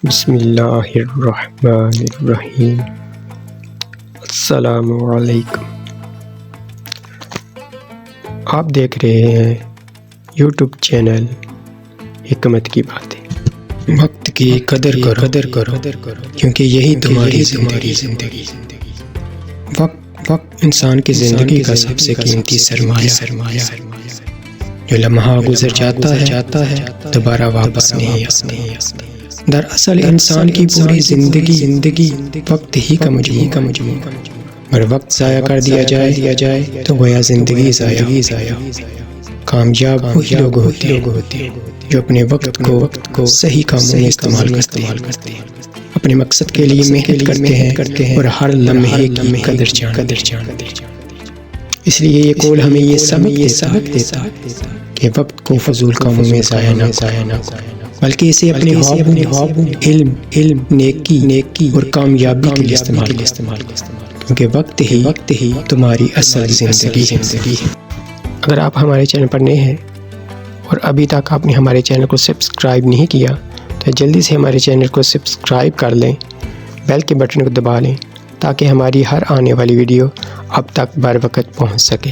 بسم اللہ الرحمن الرحیم۔ السلام علیکم۔ آپ دیکھ رہے ہیں یوٹیوب چینل حکمت کی باتیں۔ وقت کی قدر کرو کیونکہ یہی تمہاری زندگی۔ وقت انسان کی زندگی کا سب سے قیمتی سرمایہ جو لمحہ گزر جاتا ہے دوبارہ واپس نہیں آتا۔ دراصل انسان کی پوری زندگی وقت ہی کا مجموعہ۔ اگر وقت ضائع کر دیا جائے تو گویا زندگی ضائع۔ کامیاب وہی لوگ ہوتے ہیں جو اپنے وقت کو صحیح کاموں میں استعمال کرتے ہیں، اپنے مقصد کے لیے محنت کرتے ہیں اور ہر لمحے کی قدر جانتے ہیں۔ اس لیے یہ قول ہمیں یہ سبق دیتا ہے کہ وقت کو فضول کاموں میں ضائع نہ کرو، بلکہ اسے اپنے خوابوں، علم، نیکی اور کامیابی کے لیے استعمال کرو، کیونکہ وقت ہی تمہاری اصل زندگی ہے۔ اگر آپ ہمارے چینل پر نئے ہیں اور ابھی تک آپ نے ہمارے چینل کو سبسکرائب نہیں کیا تو جلدی سے ہمارے چینل کو سبسکرائب کر لیں، بیل کے بٹن کو دبا لیں تاکہ ہماری ہر آنے والی ویڈیو اب تک بر وقت پہنچ سکے۔